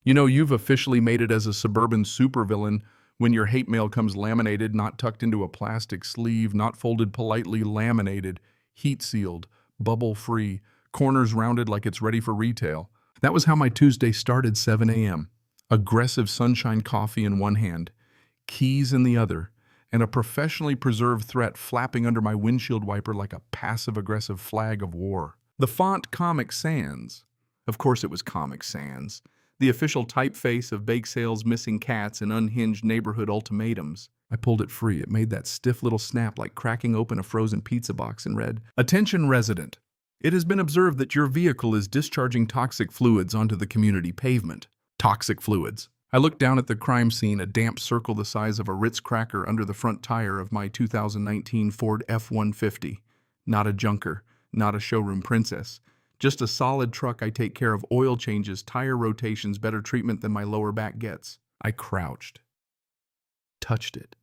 You know, you've officially made it as a suburban supervillain when your hate mail comes laminated, not tucked into a plastic sleeve, not folded politely, laminated, heat-sealed, bubble-free, corners rounded like it's ready for retail. That was how my Tuesday started, 7 a.m. Aggressive sunshine coffee in one hand, keys in the other, and a professionally preserved threat flapping under my windshield wiper like a passive-aggressive flag of war. The font Comic Sans. Of course it was Comic Sans. The official typeface of bake sales, missing cats, and unhinged neighborhood ultimatums. I pulled it free. It made that stiff little snap like cracking open a frozen pizza box and read, "Attention resident. It has been observed that your vehicle is discharging toxic fluids onto the community pavement." Toxic fluids. I looked down at the crime scene, a damp circle the size of a Ritz cracker under the front tire of my 2019 Ford F-150. Not a junker, not a showroom princess. Just a solid truck. I take care of oil changes, tire rotations, better treatment than my lower back gets. I crouched. Touched it.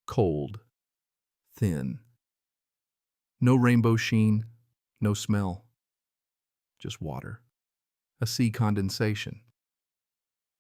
Cold. Thin. No rainbow sheen. No smell. Just water. A sea condensation.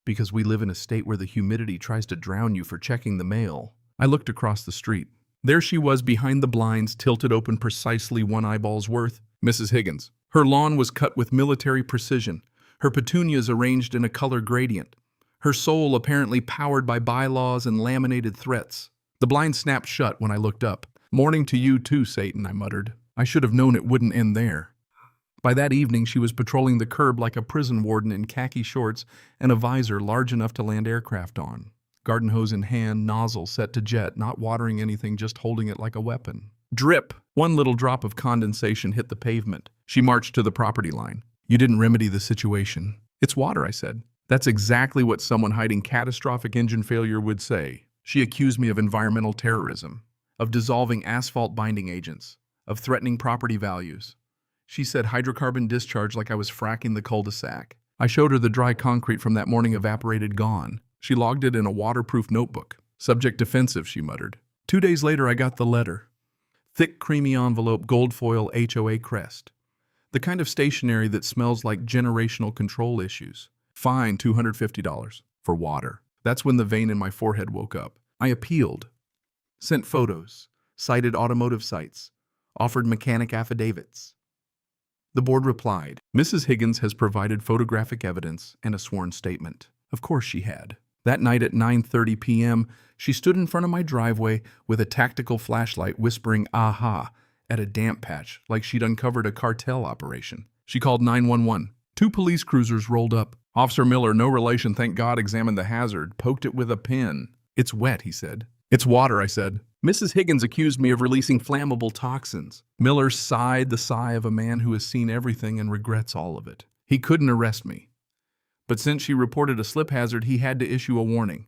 Because we live in a state where the humidity tries to drown you for checking the mail. I looked across the street. There she was behind the blinds, tilted open precisely one eyeball's worth. Mrs. Higgins. Her lawn was cut with military precision, her petunias arranged in a color gradient, her soul apparently powered by bylaws and laminated threats. The blind snapped shut when I looked up. "Morning to you too, Satan," I muttered. I should have known it wouldn't end there. By that evening, she was patrolling the curb like a prison warden in khaki shorts and a visor large enough to land aircraft on. Garden hose in hand, nozzle set to jet, not watering anything, just holding it like a weapon. Drip! One little drop of condensation hit the pavement. She marched to the property line. "You didn't remedy the situation." "It's water," I said. That's exactly what someone hiding catastrophic engine failure would say. She accused me of environmental terrorism, of dissolving asphalt binding agents, of threatening property values. She said hydrocarbon discharge like I was fracking the cul-de-sac. I showed her the dry concrete from that morning, evaporated, gone. She logged it in a waterproof notebook. "Subject defensive," she muttered. 2 days later, I got the letter. Thick, creamy envelope, gold foil, HOA crest. The kind of stationery that smells like generational control issues. Fine, $250 for water. That's when the vein in my forehead woke up. I appealed. Sent photos. Cited automotive sites. Offered mechanic affidavits. The board replied, "Mrs. Higgins has provided photographic evidence and a sworn statement." Of course she had. That night at 9:30 p.m., she stood in front of my driveway with a tactical flashlight whispering "aha" at a damp patch like she'd uncovered a cartel operation. She called 911. 2 police cruisers rolled up. Officer Miller, no relation, thank God, examined the hazard, poked it with a pin. "It's wet," he said. "It's water," I said. Mrs. Higgins accused me of releasing flammable toxins. Miller sighed the sigh of a man who has seen everything and regrets all of it. He couldn't arrest me. But since she reported a slip hazard, he had to issue a warning.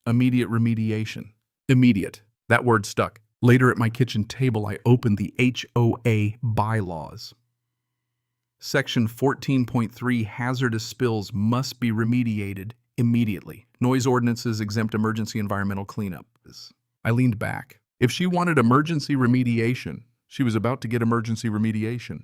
Immediate remediation. Immediate. That word stuck. Later at my kitchen table, I opened the HOA bylaws. Section 14.3, hazardous spills must be remediated immediately. Noise ordinances exempt emergency environmental cleanup. I leaned back. If she wanted emergency remediation, she was about to get emergency remediation.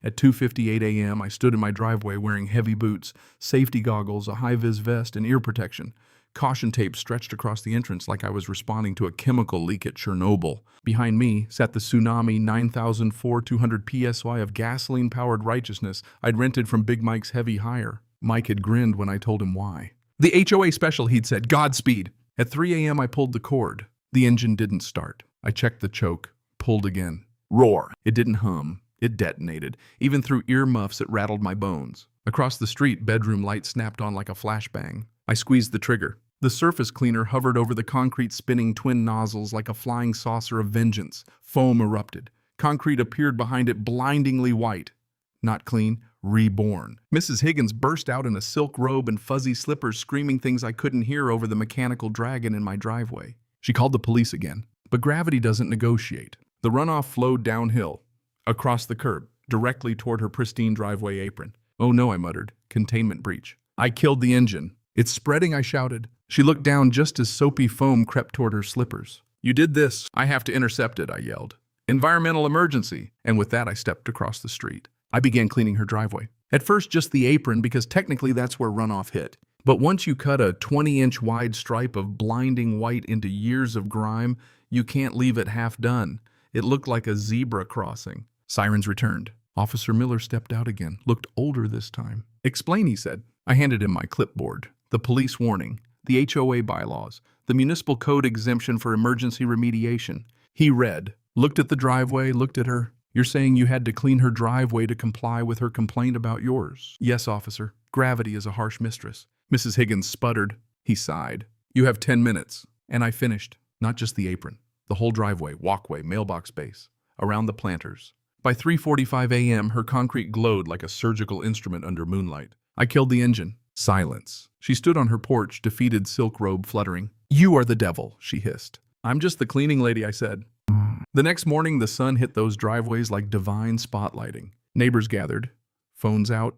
At 2:58 a.m., I stood in my driveway wearing heavy boots, safety goggles, a high-vis vest, and ear protection. Caution tape stretched across the entrance like I was responding to a chemical leak at Chernobyl. Behind me sat the Tsunami 9004-200 PSY of gasoline-powered righteousness I'd rented from Big Mike's Heavy Hire. Mike had grinned when I told him why. "The HOA special," he'd said. "Godspeed." At 3 a.m., I pulled the cord. The engine didn't start. I checked the choke, pulled again. Roar. It didn't hum. It detonated. Even through earmuffs, it rattled my bones. Across the street, bedroom light snapped on like a flashbang. I squeezed the trigger. The surface cleaner hovered over the concrete, spinning twin nozzles like a flying saucer of vengeance. Foam erupted. Concrete appeared behind it, blindingly white. Not clean, reborn. Mrs. Higgins burst out in a silk robe and fuzzy slippers, screaming things I couldn't hear over the mechanical dragon in my driveway. She called the police again. But gravity doesn't negotiate. The runoff flowed downhill, across the curb, directly toward her pristine driveway apron. "Oh no," I muttered. "Containment breach. I killed the engine. It's spreading," I shouted. She looked down just as soapy foam crept toward her slippers. "You did this. I have to intercept it," I yelled. "Environmental emergency." And with that, I stepped across the street. I began cleaning her driveway. At first, just the apron, because technically that's where runoff hit. But once you cut a 20-inch wide stripe of blinding white into years of grime, you can't leave it half done. It looked like a zebra crossing. Sirens returned. Officer Miller stepped out again, looked older this time. "Explain," he said. I handed him my clipboard. The police warning, the HOA bylaws, the municipal code exemption for emergency remediation. He read, looked at the driveway, looked at her. "You're saying you had to clean her driveway to comply with her complaint about yours?" "Yes, officer. Gravity is a harsh mistress." Mrs. Higgins sputtered. He sighed. "You have 10 minutes. And I finished. Not just the apron. The whole driveway, walkway, mailbox base. Around the planters. By 3:45 a.m., her concrete glowed like a surgical instrument under moonlight. I killed the engine. Silence. She stood on her porch, defeated silk robe fluttering. "You are the devil," she hissed. "I'm just the cleaning lady," I said. The next morning, the sun hit those driveways like divine spotlighting. Neighbors gathered. Phones out.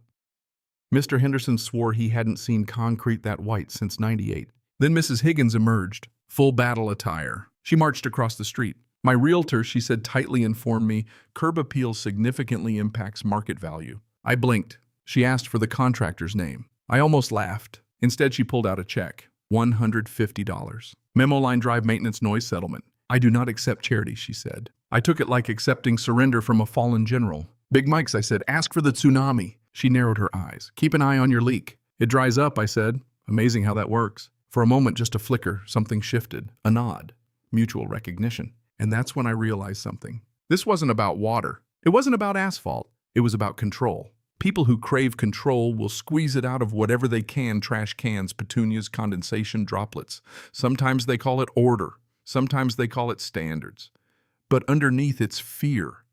Mr. Henderson swore he hadn't seen concrete that white since '98. Then Mrs. Higgins emerged, full battle attire. She marched across the street. "My realtor," she said, tightly informed me, "curb appeal significantly impacts market value." I blinked. She asked for the contractor's name. I almost laughed. Instead, she pulled out a check. $150. "Memo line drive maintenance noise settlement." "I do not accept charity," she said. I took it like accepting surrender from a fallen general. "Big Mike's," I said. "Ask for the tsunami." She narrowed her eyes. "Keep an eye on your leak." "It dries up," I said. Amazing how that works. For a moment, just a flicker, something shifted. A nod. Mutual recognition. And that's when I realized something. This wasn't about water. It wasn't about asphalt. It was about control. People who crave control will squeeze it out of whatever they can: trash cans, petunias, condensation, droplets. Sometimes they call it order. Sometimes they call it standards. But underneath it's fear.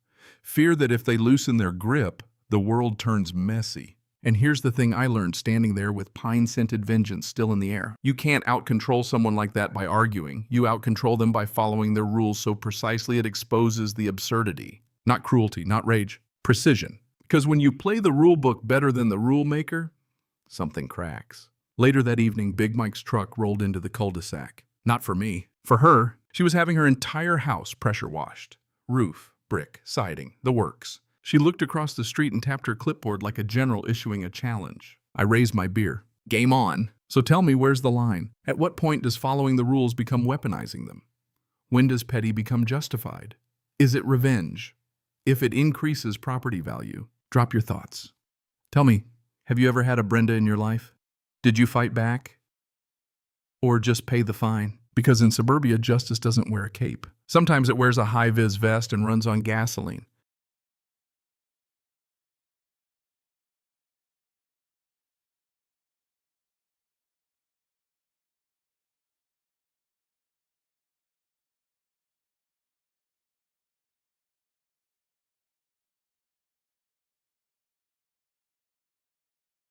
Fear that if they loosen their grip, the world turns messy. And here's the thing I learned standing there with pine-scented vengeance still in the air. You can't out-control someone like that by arguing. You out-control them by following their rules so precisely it exposes the absurdity. Not cruelty, not rage. Precision. Because when you play the rule book better than the rule maker, something cracks. Later that evening, Big Mike's truck rolled into the cul-de-sac. Not for me. For her. She was having her entire house pressure washed. Roof, brick, siding, the works. She looked across the street and tapped her clipboard like a general issuing a challenge. I raised my beer. Game on. So tell me, where's the line? At what point does following the rules become weaponizing them? When does petty become justified? Is it revenge? If it increases property value, drop your thoughts. Tell me, have you ever had a Brenda in your life? Did you fight back? Or just pay the fine? Because in suburbia, justice doesn't wear a cape. Sometimes it wears a high-vis vest and runs on gasoline.